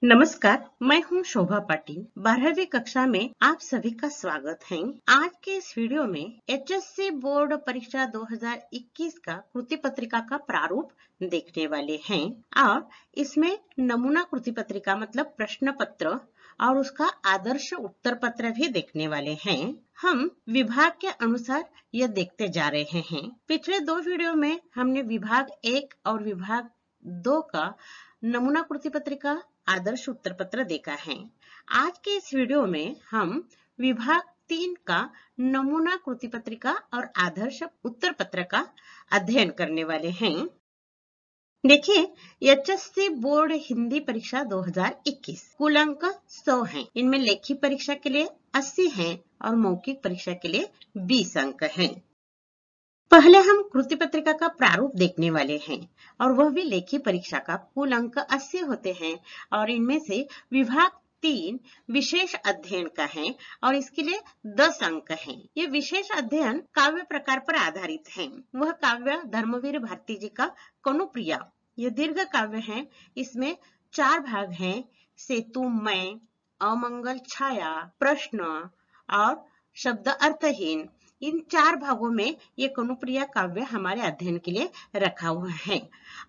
नमस्कार, मैं हूं शोभा पाटिल। 12वीं कक्षा में आप सभी का स्वागत है। आज के इस वीडियो में एचएससी बोर्ड परीक्षा 2021 का कृति पत्रिका का प्रारूप देखने वाले हैं और इसमें नमूना कृति पत्रिका मतलब प्रश्न पत्र और उसका आदर्श उत्तर पत्र भी देखने वाले हैं। हम विभाग के अनुसार यह देखते जा रहे हैं। पिछले दो वीडियो में हमने विभाग 1 और विभाग 2 का नमूना कृति पत्रिका आदर्श उत्तर पत्र देखा है। आज के इस वीडियो में हम विभाग 3 का नमूना कृति पत्रिका और आदर्श उत्तर पत्र का अध्ययन करने वाले हैं। देखिए, एचएससी बोर्ड हिंदी परीक्षा 2021 कुल अंक 100 हैं। इनमें लेखी परीक्षा के लिए 80 हैं और मौखिक परीक्षा के लिए 20 अंक हैं। पहले हम कृति पत्रिका का प्रारूप देखने वाले हैं और वह भी लेखी परीक्षा का। कुल अंक 80 होते हैं और इनमें से विभाग 3 विशेष अध्ययन का है और इसके लिए 10 अंक हैं। ये विशेष अध्ययन काव्य प्रकार पर आधारित है। वह काव्य धर्मवीर भारती जी का कनुप्रिया। ये दीर्घ काव्य है। इसमें 4 भाग हैं: सेतु, मैं, अमंगल छाया, प्रश्न और शब्द अर्थहीन। इन 4 भागों में ये कनुप्रिया काव्य हमारे अध्ययन के लिए रखा हुआ है।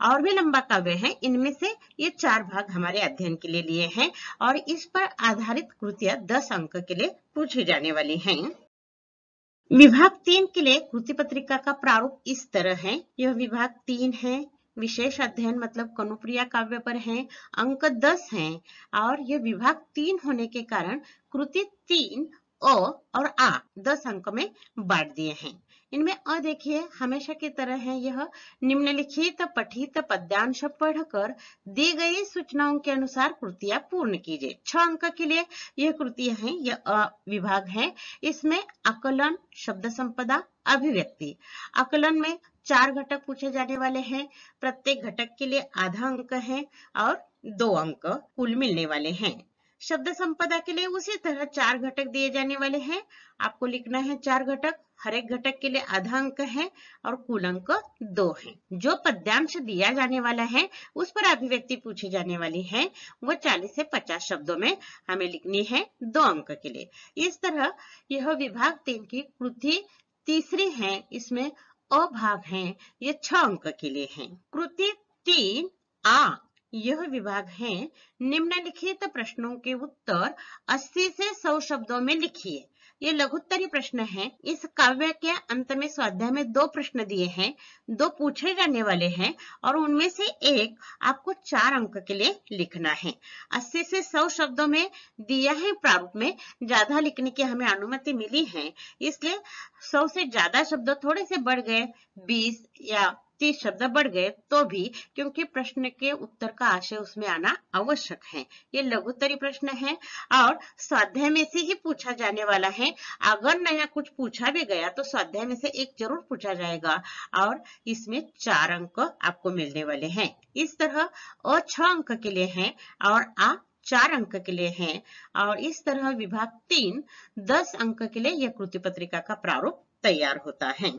और भी लंबा काव्य है। इनमें से ये 4 भाग हमारे अध्ययन के लिए लिए हैं और इस पर आधारित कृतियां 10 अंक के लिए पूछी जाने वाली हैं। विभाग 3 के लिए कृति पत्रिका का प्रारूप इस तरह है। यह विभाग 3 है। विशेष अध्ययन मतलब कनुप्रिया काव्य पर है। अंक 10 हैं और यह विभाग 3 होने के कारण कृति 3 अ और आ 10 अंक में बांट दिए हैं। इनमें अ देखिए हमेशा की तरह है। यह निम्नलिखित पठित पद्यांश पढ़कर दी गई सूचनाओं के अनुसार कृतियां पूर्ण कीजिए। 6 अंक के लिए यह कृतियां हैं। यह अ विभाग है। इसमें आकलन, शब्द संपदा, अभिव्यक्ति। आकलन में 4 घटक पूछे जाने वाले हैं। प्रत्येक घटक के लिए आधा अंक है और 2 अंक कुल मिलने वाले हैं। शब्द संपदा के लिए उसी तरह 4 घटक दिए जाने वाले हैं। आपको लिखना है 4 घटक। हर एक घटक के लिए आधा अंक है और कुल अंक 2 है। जो पद्यांश दिया जाने वाला है उस पर अभिव्यक्ति पूछी जाने वाली है। वो 40 से 50 शब्दों में हमें लिखनी है 2 अंक के लिए। इस तरह यह विभाग 3 की कृति तीसरी है। इसमें अ भाग है। ये 6 अंक के लिए है। कृति 3 आ यह विभाग है। निम्नलिखित प्रश्नों के उत्तर 80 से 100 शब्दों में लिखिए। ये लघुत्तरी प्रश्न है। इस काव्य के अंत में स्वाध्याय में 2 प्रश्न दिए हैं। 2 पूछे जाने वाले हैं और उनमें से एक आपको 4 अंक के लिए लिखना है। 80 से 100 शब्दों में दिया है। प्रारूप में ज्यादा लिखने की हमें अनुमति मिली है, इसलिए 100 से ज्यादा शब्द थोड़े से बढ़ गए, 20 या 30 शब्द बढ़ गए तो भी, क्योंकि प्रश्न के उत्तर का आशय उसमें आना आवश्यक है। ये लघुत्तरी प्रश्न है और स्वाध्याय में से ही पूछा जाने वाला है। अगर नया कुछ पूछा भी गया तो स्वाध्याय में से एक जरूर पूछा जाएगा और इसमें 4 अंक आपको मिलने वाले हैं। इस तरह अ 6 अंक के लिए है और आ 4 अंक के लिए है और इस तरह विभाग 3 10 अंक के लिए यह कृति पत्रिका का प्रारूप तैयार होता है।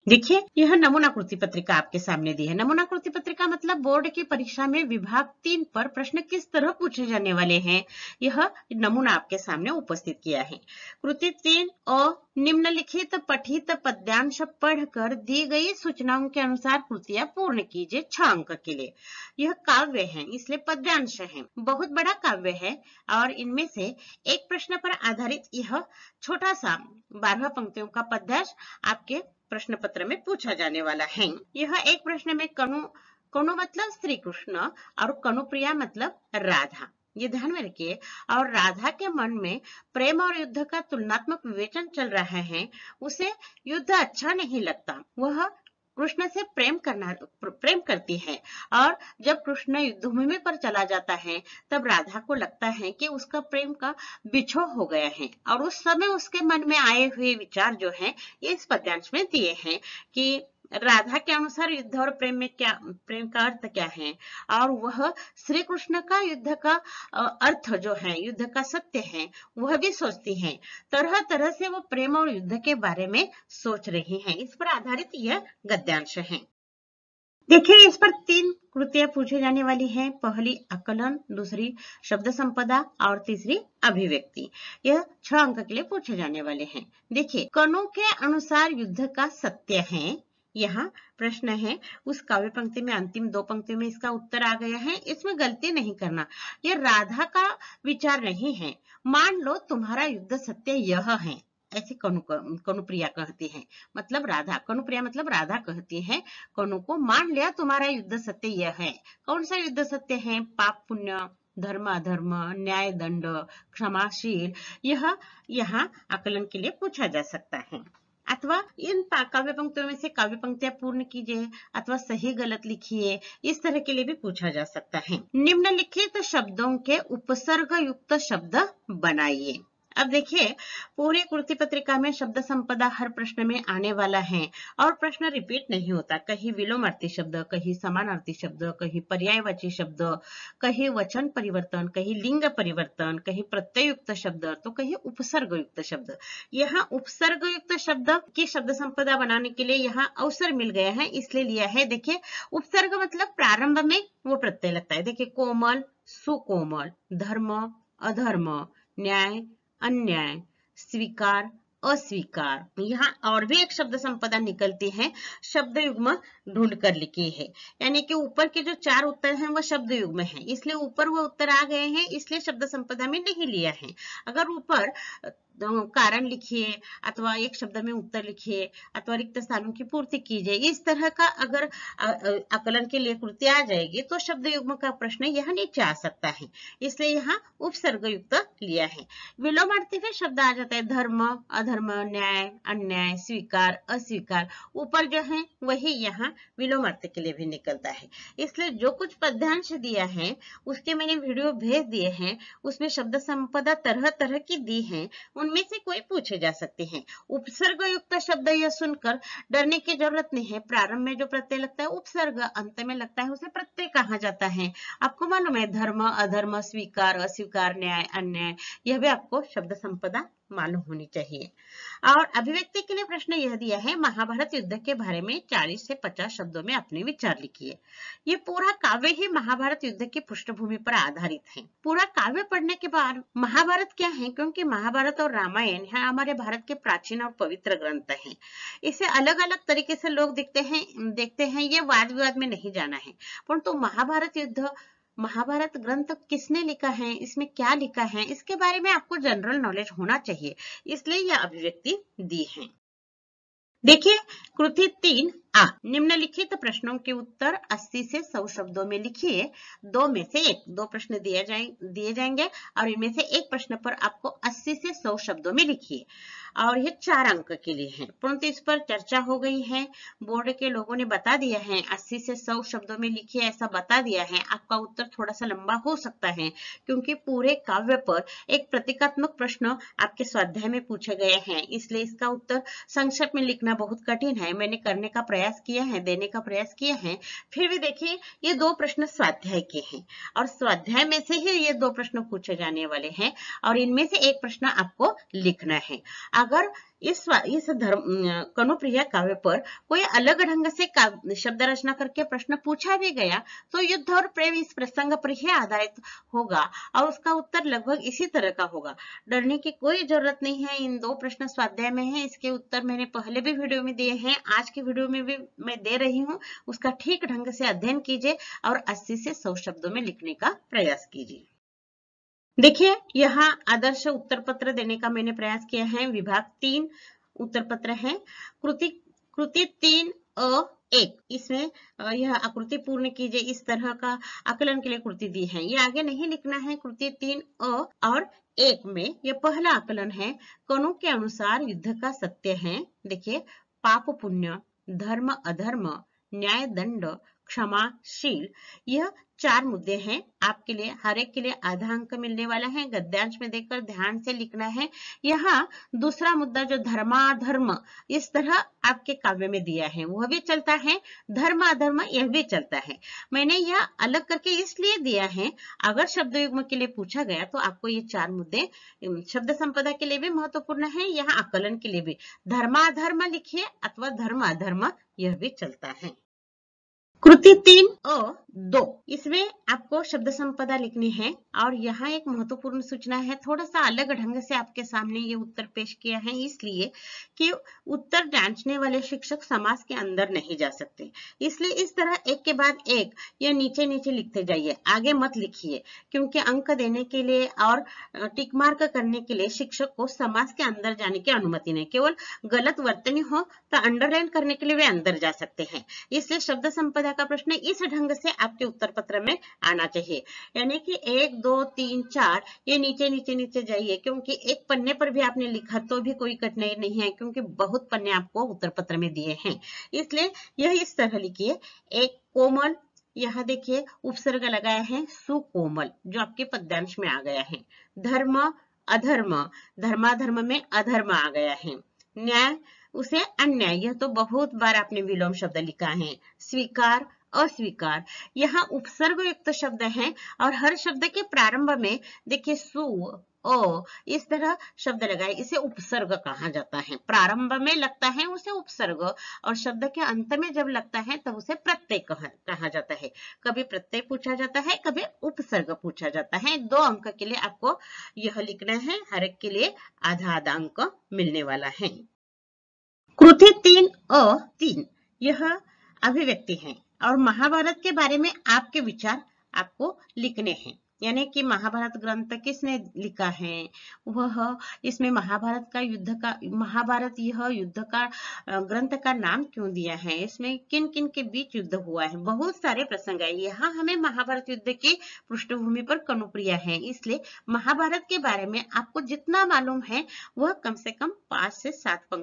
देखिए, यह नमूना कृति पत्रिका आपके सामने दी है। नमूना कृति पत्रिका मतलब बोर्ड की परीक्षा में विभाग 3 पर प्रश्न किस तरह पूछे जाने वाले हैं, यह नमूना आपके सामने उपस्थित किया है। कृति 3 और निम्नलिखित पठित पद्यांश पढ़कर दी गई सूचनाओं के अनुसार कृतियां पूर्ण कीजिए 6 अंक के लिए। यह काव्य है, इसलिए पद्यांश है। बहुत बड़ा काव्य है और इनमें से एक प्रश्न पर आधारित यह छोटा सा 12 पंक्तियों का पद्यांश आपके प्रश्न पत्र में पूछा जाने वाला है। यह एक प्रश्न में कनु मतलब श्री कृष्ण और कनुप्रिया मतलब राधा, ये ध्यान में रखिए। और राधा के मन में प्रेम और युद्ध का तुलनात्मक विवेचन चल रहा है। उसे युद्ध अच्छा नहीं लगता। वह कृष्ण से प्रेम करती है और जब कृष्ण युद्धभूमि पर चला जाता है तब राधा को लगता है कि उसका प्रेम का बिछोह हो गया है और उस समय उसके मन में आए हुए विचार जो है ये इस पद्यांश में दिए हैं कि राधा के अनुसार युद्ध और प्रेम का अर्थ क्या है और वह श्री कृष्ण का युद्ध का अर्थ जो है, युद्ध का सत्य है, वह भी सोचती हैं। तरह तरह से वो प्रेम और युद्ध के बारे में सोच रही हैं। इस पर आधारित यह गद्यांश है। देखिए इस पर 3 कृतियां पूछी जाने वाली हैं। पहली आकलन, दूसरी शब्द संपदा और तीसरी अभिव्यक्ति। यह 6 अंक के लिए पूछे जाने वाले हैं। देखिए कणों के अनुसार युद्ध का सत्य है। यहाँ प्रश्न है, उस काव्य पंक्ति में अंतिम 2 पंक्तियों में इसका उत्तर आ गया है, इसमें गलती नहीं करना। यह राधा का विचार नहीं है। मान लो तुम्हारा युद्ध सत्य यह है, ऐसे कनुप्रिया कहती है। मतलब राधा, कनुप्रिया मतलब राधा कहती है कनु को, मान लिया तुम्हारा युद्ध सत्य यह है। कौन सा युद्ध सत्य है? पाप पुण्य, धर्म अधर्म, न्याय दंड, क्षमाशील। यह यहाँ आकलन के लिए पूछा जा सकता है। अथवा इन काव्य पंक्तियों में से काव्य पंक्तियां पूर्ण कीजिए अथवा सही गलत लिखिए, इस तरह के लिए भी पूछा जा सकता है। निम्नलिखित शब्दों के उपसर्ग युक्त शब्द बनाइए। अब देखिए पूरी कृति पत्रिका में शब्द संपदा हर प्रश्न में आने वाला है और प्रश्न रिपीट नहीं होता। कहीं विलोमार्थी शब्द, कहीं समानार्थी शब्द, कहीं पर्यायवाची शब्द, कहीं वचन परिवर्तन, कहीं लिंग परिवर्तन, कहीं प्रत्ययुक्त शब्द, तो कहीं उपसर्ग युक्त शब्द। यहाँ उपसर्ग युक्त शब्द की शब्द संपदा बनाने के लिए यहाँ अवसर मिल गया है, इसलिए लिया है। देखिए उपसर्ग मतलब प्रारंभ में वो प्रत्यय लगता है। देखिए कोमल, सुकोमल, धर्म अधर्म, न्याय अन्याय, स्वीकार अस्वीकार। यहाँ और भी एक शब्द संपदा निकलती है, शब्द युग्म ढूंढ कर लिखी है। यानी कि ऊपर के जो 4 उत्तर हैं वो शब्द युग्म हैं, इसलिए ऊपर वो उत्तर आ गए हैं, इसलिए शब्द संपदा में नहीं लिया है। अगर ऊपर कारण लिखिए अथवा एक शब्द में उत्तर लिखिए अथवा रिक्त स्थानों की पूर्ति कीजिए, इस तरह का अगर आकलन के लिए कृति आ जाएगी तो शब्द युग्म का प्रश्न यहाँ नीचे आ सकता है, इसलिए यहाँ उपसर्ग युक्त लिया है। विलोमार्थी में शब्द आ जाता है धर्म अधर्म, न्याय अन्याय, स्वीकार अस्वीकार। ऊपर जो है वही यहाँ विलोमार्थी के लिए भी निकलता है। इसलिए जो कुछ पद्यांश दिया है उसके मैंने वीडियो भेज दिए हैं, उसमें शब्द संपदा तरह तरह की दी है, उनमें से कोई पूछे जा सकते हैं। उपसर्ग युक्त शब्द यह सुनकर डरने की जरूरत नहीं है। प्रारंभ में जो प्रत्यय लगता है उपसर्ग, अंत में लगता है उसे प्रत्यय कहा जाता है। आपको मालूम है धर्म अधर्म, स्वीकार अस्वीकार, न्याय अन्याय, यह भी आपको शब्द संपदा मालूम होनी चाहिए। और अभिव्यक्ति के लिए प्रश्न यह दिया है, महाभारत युद्ध के बारे में 40 से 50 शब्दों में अपने विचार लिखिए। ये पूरा काव्य ही महाभारत युद्ध की पृष्ठभूमि पर आधारित है। पूरा काव्य पढ़ने के बाद महाभारत क्या है, क्योंकि महाभारत और रामायण है हमारे भारत के प्राचीन और पवित्र ग्रंथ हैं। इसे अलग अलग तरीके से लोग देखते हैं, ये वाद विवाद में नहीं जाना है। परंतु महाभारत युद्ध, महाभारत ग्रंथ किसने लिखा है, इसमें क्या लिखा है, इसके बारे में आपको जनरल नॉलेज होना चाहिए, इसलिए यह अभिव्यक्ति दी है। देखिए कृति 3A, निम्नलिखित प्रश्नों के उत्तर 80 से 100 शब्दों में लिखिए। 2 में से 1, 2 प्रश्न दिए जाएंगे और इनमें से एक प्रश्न पर आपको 80 से 100 शब्दों में लिखिए और ये 4 अंक के लिए है। परंतु इस पर चर्चा हो गई है, बोर्ड के लोगों ने बता दिया है 80 से 100 शब्दों में लिखिए, ऐसा बता दिया है। आपका उत्तर थोड़ा सा लंबा हो सकता है क्योंकि पूरे काव्य पर एक प्रतीकात्मक प्रश्न आपके स्वाध्याय में पूछे गए हैं, इसलिए इसका उत्तर संक्षेप में लिखना बहुत कठिन है। मैंने करने का प्रयास किया है, देने का प्रयास किया है, फिर भी देखिए ये 2 प्रश्न स्वाध्याय के हैं और स्वाध्याय में से ही ये 2 प्रश्न पूछे जाने वाले हैं और इनमें से एक प्रश्न आपको लिखना है। अगर इस कनुप्रिया काव्य पर कोई अलग ढंग से शब्द रचना करके प्रश्न पूछा भी गया तो युद्ध और प्रेम इस प्रसंग पर ही आधारित होगा और उसका उत्तर लगभग इसी तरह का होगा। डरने की कोई जरूरत नहीं है। इन 2 प्रश्न स्वाध्याय में है, इसके उत्तर मैंने पहले भी वीडियो में दिए हैं, आज की वीडियो में भी मैं दे रही हूँ। उसका ठीक ढंग से अध्ययन कीजिए और 80 से 100 शब्दों में लिखने का प्रयास कीजिए। देखिए यहाँ आदर्श उत्तर पत्र देने का मैंने प्रयास किया है। विभाग 3 उत्तर पत्र है। कृति 3A1, इसमें यह आकृति पूर्ण कीजिए। इस तरह का आकलन के लिए कृति दी है, ये आगे नहीं लिखना है। कृति 3A और 1 में यह पहला आकलन है। कणों के अनुसार युद्ध का सत्य है। देखिए पाप पुण्य, धर्म अधर्म, न्याय दंड, क्षमाशील, यह 4 मुद्दे हैं। आपके लिए हर एक के लिए आधा अंक मिलने वाला है। गद्यांश में देखकर ध्यान से लिखना है। यहाँ दूसरा मुद्दा जो धर्माधर्म इस तरह आपके काव्य में दिया है वह भी चलता है, धर्म अधर्म यह भी चलता है। मैंने यह अलग करके इसलिए दिया है, अगर शब्द युग्म के लिए पूछा गया तो आपको ये 4 मुद्दे शब्द संपदा के लिए भी महत्वपूर्ण है, यहाँ आकलन के लिए भी। धर्माधर्म लिखिए अथवा धर्म अधर्म यह भी चलता है। कृति 3 और 2, इसमें आपको शब्द संपदा लिखनी है और यहाँ एक महत्वपूर्ण सूचना है, थोड़ा सा अलग ढंग से आपके सामने ये उत्तर पेश किया है इसलिए कि उत्तर जांचने वाले शिक्षक समास के अंदर नहीं जा सकते, इसलिए इस तरह एक के बाद एक या नीचे नीचे लिखते जाइए, आगे मत लिखिए, क्योंकि अंक देने के लिए और टिक मार्क करने के लिए शिक्षक को समास के अंदर जाने की अनुमति नहीं, केवल गलत वर्तनी हो तो अंडरलाइन करने के लिए वे अंदर जा सकते हैं, इसलिए शब्द संपदा का प्रश्न इस ढंग से आपके उत्तर पत्र में आना चाहिए, यानी कि 1 2 3 4 ये नीचे नीचे नीचे जाइए, क्योंकि एक पन्ने पर भी आपने लिखा तो भी कोई कठिनाई नहीं है, क्योंकि बहुत पन्ने आपको उत्तर पत्र में दिए हैं, इसलिए यह इस तरह लिखिए। एक कोमल, यहाँ देखिए उपसर्ग लगाया है सुकोमल जो आपके पद्यांश में आ गया है। धर्म अधर्म, धर्माधर्म में अधर्म आ गया है। न्याय उसे अन्याय, यह तो बहुत बार आपने विलोम शब्द लिखा है। स्वीकार अस्वीकार, यहाँ उपसर्ग युक्त शब्द है और हर शब्द के प्रारंभ में देखिए सु ओ इस तरह शब्द लगाए, इसे उपसर्ग कहा जाता है, प्रारंभ में लगता है उसे उपसर्ग और शब्द के अंत में जब लगता है तब उसे प्रत्यय कहा जाता है। कभी प्रत्यय पूछा जाता है, कभी उपसर्ग पूछा जाता है। 2 अंक के लिए आपको यह लिखना है, हर एक के लिए आधा आधा अंक मिलने वाला है। कृति 3 और 3 यह अभिव्यक्ति है और महाभारत के बारे में आपके विचार आपको लिखने हैं, यानी कि महाभारत ग्रंथ किसने लिखा है, वह इसमें महाभारत यह युद्ध का ग्रंथ का नाम क्यों दिया है, इसमें किन किन के बीच युद्ध हुआ है, बहुत सारे प्रसंग है। यहाँ हमें महाभारत युद्ध की पृष्ठभूमि पर कनुप्रिया है, इसलिए महाभारत के बारे में आपको जितना मालूम है वह कम से कम 5 से 7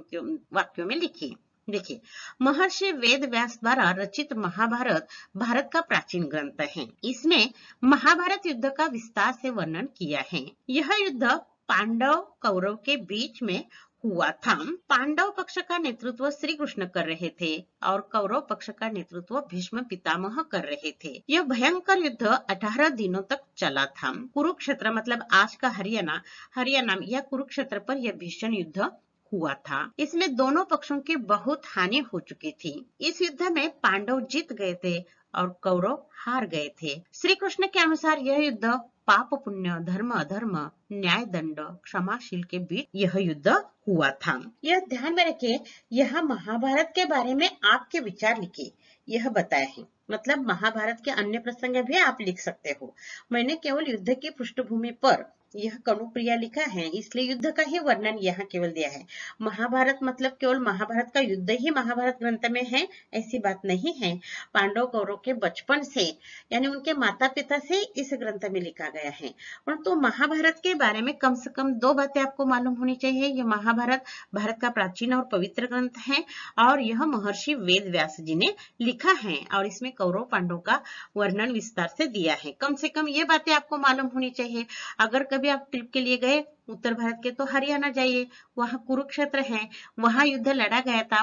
वाक्यों में लिखिए। देखिए, महर्षि वेद व्यास द्वारा रचित महाभारत भारत का प्राचीन ग्रंथ है। इसमें महाभारत युद्ध का विस्तार से वर्णन किया है। यह युद्ध पांडव कौरव के बीच में हुआ था। पांडव पक्ष का नेतृत्व श्री कृष्ण कर रहे थे और कौरव पक्ष का नेतृत्व भीष्म पितामह कर रहे थे। यह भयंकर युद्ध 18 दिनों तक चला था। कुरुक्षेत्र मतलब आज का हरियाणा या कुरुक्षेत्र पर यह भीषण युद्ध हुआ था। इसमें दोनों पक्षों की बहुत हानि हो चुकी थी। इस युद्ध में पांडव जीत गए थे और कौरव हार गए थे। श्री कृष्ण के अनुसार यह युद्ध पाप पुण्य, धर्म अधर्म, न्याय दंड, क्षमाशील के बीच यह युद्ध हुआ था। यह ध्यान में रखिए, यह महाभारत के बारे में आपके विचार लिखिए, यह बताया है, मतलब महाभारत के अन्य प्रसंग भी आप लिख सकते हो। मैंने केवल युद्ध की पृष्ठभूमि पर यह कनुप्रिया लिखा है, इसलिए युद्ध का ही वर्णन यहाँ केवल दिया है। महाभारत मतलब केवल महाभारत का युद्ध ही महाभारत ग्रंथ में है ऐसी बात नहीं है। पांडव कौरव के बचपन से यानी उनके माता पिता से इस ग्रंथ में लिखा गया है। परंतु महाभारत के बारे में कम से कम 2 बातें आपको मालूम होनी चाहिए। यह महाभारत भारत का प्राचीन और पवित्र ग्रंथ है और यह महर्षि वेद व्यास जी ने लिखा है और इसमें कौरव पांडव का वर्णन विस्तार से दिया है। कम से कम ये बातें आपको मालूम होनी चाहिए। अगर कभी आप ट्रिप के लिए गए उत्तर भारत के तो हरियाणा जाइए, वहां कुरुक्षेत्र है, वहां युद्ध लड़ा गया था,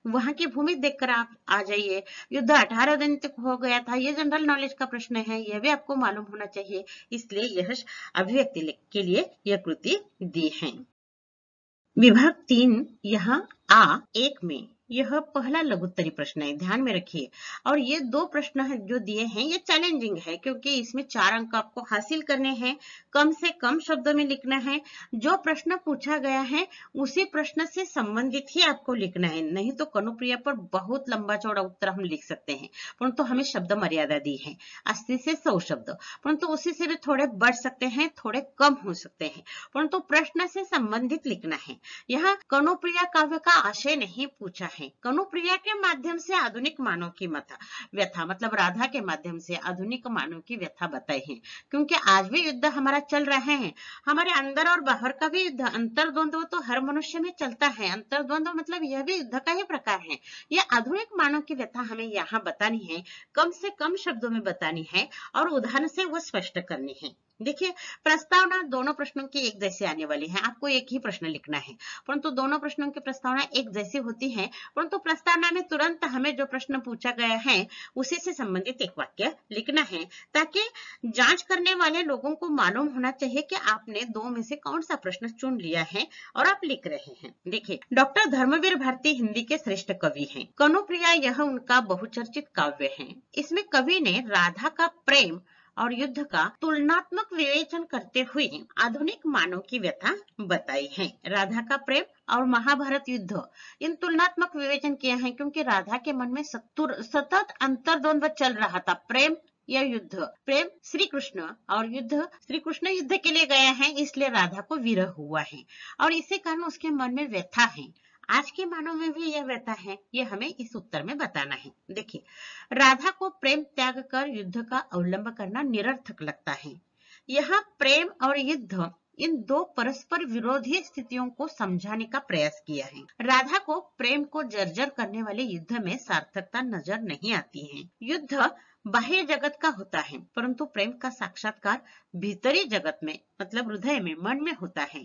वहां की भूमि देखकर आप आ जाइए। युद्ध 18 दिन तक हो गया था, ये जनरल नॉलेज का प्रश्न है, यह भी आपको मालूम होना चाहिए, इसलिए यह अभिव्यक्ति के लिए यह कृति दी है। विभाग 3 यहाँ A1 में यह पहला लघुत्तरी प्रश्न है, ध्यान में रखिए। और ये 2 प्रश्न है जो दिए हैं ये चैलेंजिंग है, क्योंकि इसमें 4 अंक आपको हासिल करने हैं, कम से कम शब्दों में लिखना है। जो प्रश्न पूछा गया है उसी प्रश्न से संबंधित ही आपको लिखना है, नहीं तो कनुप्रिया पर बहुत लंबा चौड़ा उत्तर हम लिख सकते हैं, परंतु हमें शब्द मर्यादा दी है 80 से 100 शब्द, परंतु उसी से भी थोड़े बढ़ सकते हैं, थोड़े कम हो सकते हैं, परंतु प्रश्न से संबंधित लिखना है। यहाँ कनुप्रिया काव्य का आशय नहीं पूछा है। कनुप्रिया के माध्यम से आधुनिक मानव की व्यथा मतलब राधा के माध्यम से आधुनिक मानव की व्यथा बताई है, क्योंकि आज भी युद्ध हमारा चल रहे हैं, हमारे अंदर और बाहर का भी युद्ध, अंतर्द्वंद्व तो हर मनुष्य में चलता है, अंतर्द्वंद्व मतलब यह भी युद्ध का ही प्रकार है। यह आधुनिक मानव की व्यथा हमें यहाँ बतानी है, कम से कम शब्दों में बतानी है और उदाहरण से वो स्पष्ट करनी है। देखिए, प्रस्तावना दोनों प्रश्नों की एक जैसी आने वाली है। आपको एक ही प्रश्न लिखना है, परंतु दोनों प्रश्नों की प्रस्तावना एक जैसी होती है। परंतु प्रस्तावना में तुरंत हमें जो प्रश्न पूछा गया है उसी से संबंधित एक वाक्य लिखना है, ताकि जांच करने वाले लोगों को मालूम होना चाहिए कि आपने दो में से कौन सा प्रश्न चुन लिया है और आप लिख रहे हैं। देखिए, डॉक्टर धर्मवीर भारती हिंदी के श्रेष्ठ कवि हैं। कनुप्रिया यह उनका बहुचर्चित काव्य है। इसमें कवि ने राधा का प्रेम और युद्ध का तुलनात्मक विवेचन करते हुए आधुनिक मानव की व्यथा बताई है। राधा का प्रेम और महाभारत युद्ध, इन तुलनात्मक विवेचन किया है क्योंकि राधा के मन में सतत अंतर्द्वंद चल रहा था। प्रेम या युद्ध, प्रेम श्री कृष्ण और युद्ध, श्री कृष्ण युद्ध के लिए गया है, इसलिए राधा को विरह हुआ है और इसी कारण उसके मन में व्यथा है। आज के मानव में भी यह व्यथा है, ये हमें इस उत्तर में बताना है। देखिए, राधा को प्रेम त्याग कर युद्ध का अवलंब करना निरर्थक लगता है। यहाँ प्रेम और युद्ध, इन दो परस्पर विरोधी स्थितियों को समझाने का प्रयास किया है। राधा को प्रेम को जर्जर करने वाले युद्ध में सार्थकता नजर नहीं आती है। युद्ध बाह्य जगत का होता है, परंतु प्रेम का साक्षात्कार भीतरी जगत में, मतलब हृदय में, मन में होता है,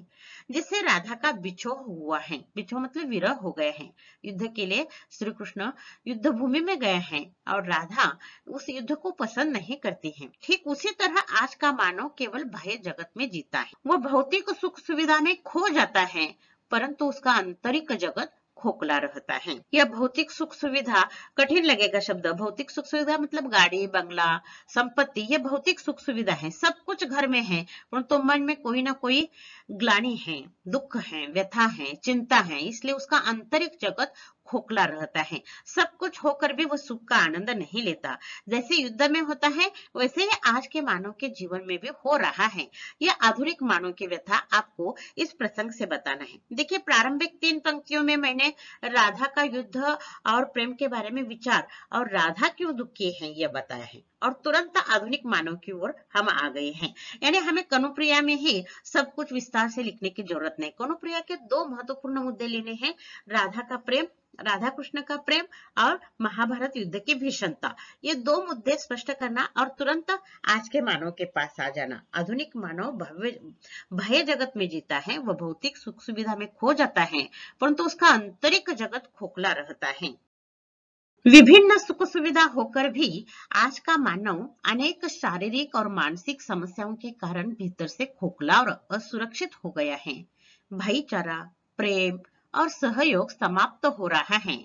जिससे राधा का बिछोह हुआ है। बिछोह मतलब विरह हो गए हैं। युद्ध के लिए श्री कृष्ण युद्ध भूमि में गए हैं और राधा उस युद्ध को पसंद नहीं करती है। ठीक उसी तरह आज का मानव केवल बाह्य जगत में जीता है। वो भौतिक सुख सुविधा में खो जाता है, परंतु उसका आंतरिक जगत खोखला रहता है। यह भौतिक सुख सुविधा, कठिन लगेगा शब्द, भौतिक सुख सुविधा मतलब गाड़ी, बंगला, संपत्ति, ये भौतिक सुख सुविधा है। सब कुछ घर में है, परंतु मन में कोई ना कोई ग्लानि है, दुख है, व्यथा है, चिंता है, इसलिए उसका आंतरिक जगत खोखला रहता है। सब कुछ होकर भी वो सुख का आनंद नहीं लेता। जैसे युद्ध में होता है, वैसे ही आज के मानव के जीवन में भी हो रहा है। यह आधुनिक मानव की व्यथा आपको इस प्रसंग से बताना है। देखिए, प्रारंभिक 3 पंक्तियों में मैंने राधा का युद्ध और प्रेम के बारे में विचार और राधा क्यों दुखी है यह बताया है, और तुरंत आधुनिक मानव की ओर हम आ गए हैं। यानी हमें कनुप्रिया में ही सब कुछ विस्तार से लिखने की जरूरत नहीं। कनुप्रिया के 2 महत्वपूर्ण मुद्दे लेने हैं, राधा का प्रेम, राधा कृष्ण का प्रेम और महाभारत युद्ध की भीषणता। ये 2 मुद्दे स्पष्ट करना और तुरंत आज के मानव के पास आ जाना। आधुनिक मानव बाह्य जगत में जीता है, वह भौतिक सुख सुविधा में खो जाता है, परंतु उसका आंतरिक जगत खोखला रहता है। विभिन्न सुख सुविधा होकर भी आज का मानव अनेक शारीरिक और मानसिक समस्याओं के कारण भीतर से खोखला और असुरक्षित हो गया है। भाईचारा, प्रेम और सहयोग समाप्त हो रहा है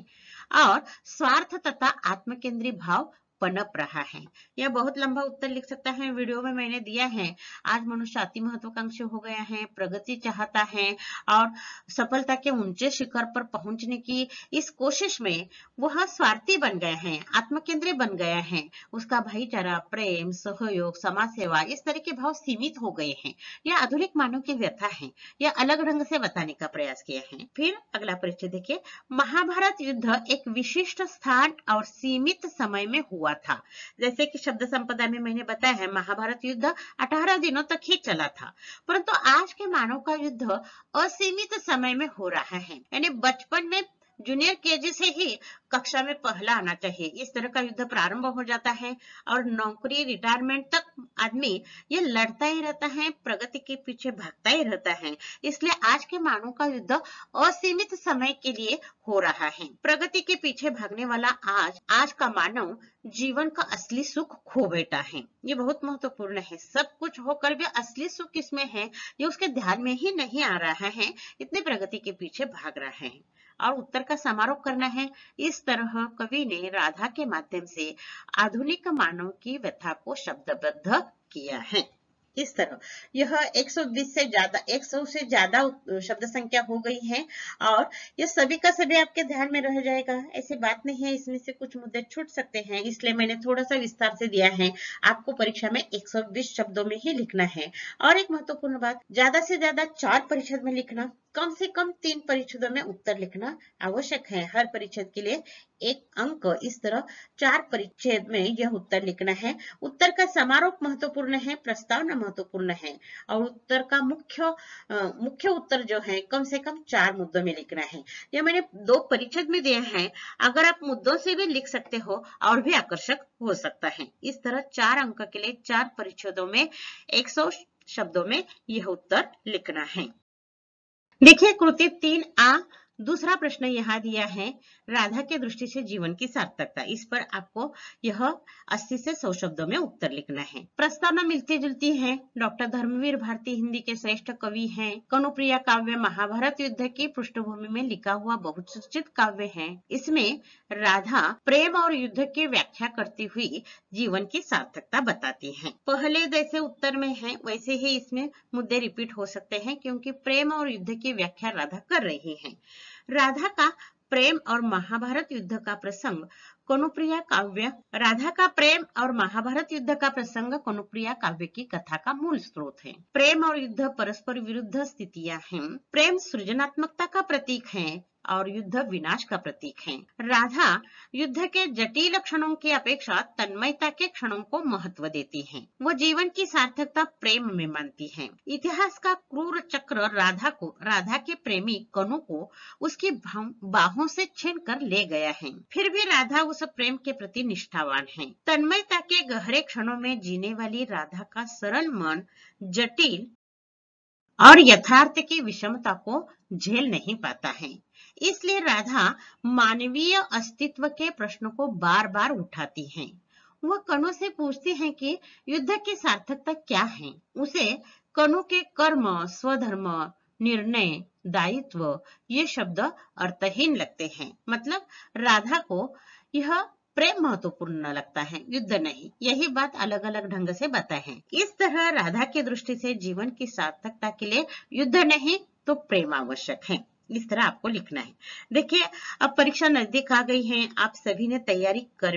और स्वार्थ तथा आत्मकेंद्री भाव पनप रहा है। यह बहुत लंबा उत्तर लिख सकता है, वीडियो में मैंने दिया है। आज मनुष्य अति महत्वाकांक्षी हो गया है, प्रगति चाहता है और सफलता के ऊंचे शिखर पर पहुंचने की इस कोशिश में वह स्वार्थी बन गया है, आत्मकेंद्री बन गया है। उसका भाईचारा, प्रेम, सहयोग, समाज सेवा, इस तरह के भाव सीमित हो गए हैं। यह आधुनिक मानव की व्यथा है। यह अलग ढंग से बताने का प्रयास किया है। फिर अगला परिचय देखिए, महाभारत युद्ध एक विशिष्ट स्थान और सीमित समय में हुआ था। जैसे कि शब्द संपदा में मैंने बताया है, महाभारत युद्ध 18 दिनों तक ही चला था, परंतु आज के मानव का युद्ध असीमित समय में हो रहा है। यानी बचपन में जूनियर केजी से ही कक्षा में पहला आना चाहिए, इस तरह का युद्ध प्रारंभ हो जाता है और नौकरी, रिटायरमेंट तक आदमी ये लड़ता ही रहता है, प्रगति के पीछे भागता ही रहता है। इसलिए आज के मानव का युद्ध असीमित समय के लिए हो रहा है। प्रगति के पीछे भागने वाला आज का मानव जीवन का असली सुख खो बैठा है। ये बहुत महत्वपूर्ण है। सब कुछ होकर भी असली सुख किसमें है, ये उसके ध्यान में ही नहीं आ रहा है, इतनी प्रगति के पीछे भाग रहा है और उत्तर का समारोह करना है। इस तरह कवि ने राधा के माध्यम से आधुनिक मानव की व्यथा को शब्दबद्ध किया है। इस तरह यह 120 से ज्यादा 100 से ज्यादा शब्द संख्या हो गई है और ये सभी का सभी आपके ध्यान में रह जाएगा, ऐसी बात नहीं है। इसमें से कुछ मुद्दे छूट सकते हैं, इसलिए मैंने थोड़ा सा विस्तार से दिया है। आपको परीक्षा में 120 शब्दों में ही लिखना है। और एक महत्वपूर्ण बात, ज्यादा से ज्यादा 4 परिच्छेद में लिखना, कम से कम 3 परिच्छेदों में उत्तर लिखना आवश्यक है। हर परिच्छेद के लिए 1 अंक, इस तरह 4 परिच्छेद में यह उत्तर लिखना है। उत्तर का समारोप महत्वपूर्ण है, प्रस्तावना महत्वपूर्ण है और उत्तर का मुख्य उत्तर जो है कम से कम 4 मुद्दों में लिखना है। यह मैंने 2 परिच्छेद में दिए हैं, अगर आप मुद्दों से भी लिख सकते हो और भी आकर्षक हो सकता है। इस तरह 4 अंक के लिए 4 परिच्छेदों में 100 शब्दों में यह उत्तर लिखना है। देखिए कृति 3A, दूसरा प्रश्न यहाँ दिया है, राधा के दृष्टि से जीवन की सार्थकता। इस पर आपको यह 80 से 100 शब्दों में उत्तर लिखना है। प्रस्तावना मिलती जुलती है। डॉक्टर धर्मवीर भारती हिंदी के श्रेष्ठ कवि हैं। कनुप्रिया काव्य महाभारत युद्ध की पृष्ठभूमि में लिखा हुआ बहुचर्चित काव्य है। इसमें राधा प्रेम और युद्ध की व्याख्या करती हुई जीवन की सार्थकता बताती है। पहले जैसे उत्तर में है वैसे ही इसमें मुद्दे रिपीट हो सकते हैं, क्योंकि प्रेम और युद्ध की व्याख्या राधा कर रही है। राधा का प्रेम और महाभारत युद्ध का प्रसंग कनुप्रिया काव्य राधा का प्रेम और महाभारत युद्ध का प्रसंग कनुप्रिया काव्य की कथा का मूल स्रोत है। प्रेम और युद्ध परस्पर विरुद्ध स्थितियां हैं। प्रेम सृजनात्मकता का प्रतीक है और युद्ध विनाश का प्रतीक है। राधा युद्ध के जटिल क्षणों की अपेक्षा तन्मयता के क्षणों को महत्व देती है। वह जीवन की सार्थकता प्रेम में मानती है। इतिहास का क्रूर चक्र राधा के प्रेमी कनु को उसकी बाहों से छीन कर ले गया है। फिर भी राधा उस प्रेम के प्रति निष्ठावान है। तन्मयता के गहरे क्षणों में जीने वाली राधा का सरल मन जटिल और यथार्थ की विषमता को झेल नहीं पाता है। इसलिए राधा मानवीय अस्तित्व के प्रश्न को बार बार उठाती है। वह कनु से पूछती है कि युद्ध की सार्थकता क्या है। उसे कनु के कर्म, स्वधर्म, निर्णय, दायित्व ये शब्द अर्थहीन लगते हैं। मतलब राधा को यह प्रेम महत्वपूर्ण लगता है, युद्ध नहीं। यही बात अलग अलग ढंग से बताए हैं। इस तरह राधा की दृष्टि से जीवन की सार्थकता के लिए युद्ध नहीं तो प्रेम आवश्यक है। इस तरह आपको लिखना है। देखिए अब परीक्षा नजदीक आ गई है, आप सभी ने तैयारी कर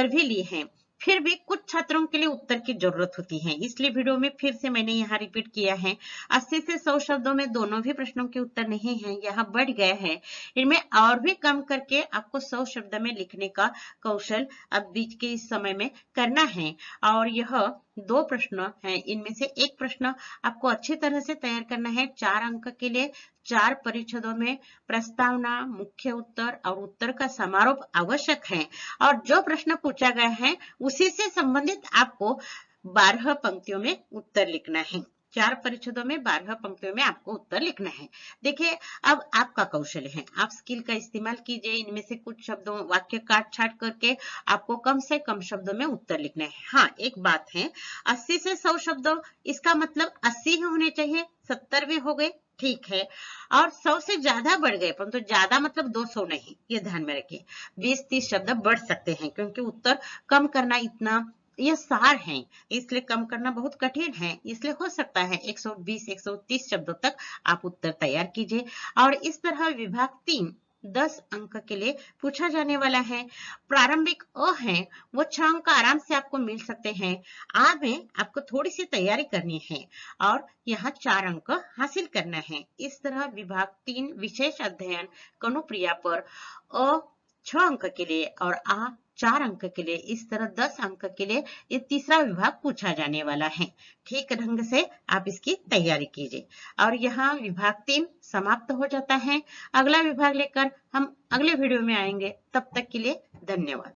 भी ली है, फिर भी कुछ छात्रों के लिए उत्तर की जरूरत होती है। इसलिए वीडियो में फिर से मैंने यहाँ रिपीट किया है। 80 से 100 शब्दों में दोनों भी प्रश्नों के उत्तर नहीं है, यहाँ बढ़ गया है। इनमें और भी कम करके आपको 100 शब्द में लिखने का कौशल अब बीच के इस समय में करना है। और यह 2 प्रश्न हैं, इनमें से एक प्रश्न आपको अच्छी तरह से तैयार करना है। 4 अंक के लिए 4 परिच्छेदों में प्रस्तावना, मुख्य उत्तर और उत्तर का समारोप आवश्यक है। और जो प्रश्न पूछा गया है उसी से संबंधित आपको 12 पंक्तियों में उत्तर लिखना है। 4 परिच्छेदों में 12 पंक्तियों में आपको उत्तर लिखना है। देखिए अब आपका कौशल है, आप स्किल का इस्तेमाल कीजिए। इनमें से कुछ शब्दों वाक्य काट छाट करके आपको कम से कम शब्दों में उत्तर लिखना है। हाँ एक बात है, 80 से 100 शब्दों इसका मतलब 80 ही होने चाहिए, 70 भी हो गए ठीक है, और 100 से ज्यादा बढ़ गए, परंतु ज्यादा मतलब 200 नहीं, ये ध्यान में रखिए। 20-30 शब्द बढ़ सकते हैं, क्योंकि उत्तर कम करना इतना यह सार है, इसलिए कम करना बहुत कठिन है। इसलिए हो सकता है 120-130 शब्दों तक आप उत्तर तैयार कीजिए। और इस तरह विभाग 3 10 अंक के लिए पूछा जाने वाला है। प्रारंभिक अ है वो 6 अंक आराम से आपको मिल सकते हैं। आ में आपको थोड़ी सी तैयारी करनी है और यहाँ 4 अंक हासिल करना है। इस तरह विभाग 3 विशेष अध्ययन कनुप्रिया पर अ 6 अंक के लिए और आ 4 अंक के लिए, इस तरह 10 अंक के लिए ये तीसरा विभाग पूछा जाने वाला है। ठीक ढंग से आप इसकी तैयारी कीजिए। और यहाँ विभाग 3 समाप्त हो जाता है। अगला विभाग लेकर हम अगले वीडियो में आएंगे। तब तक के लिए धन्यवाद।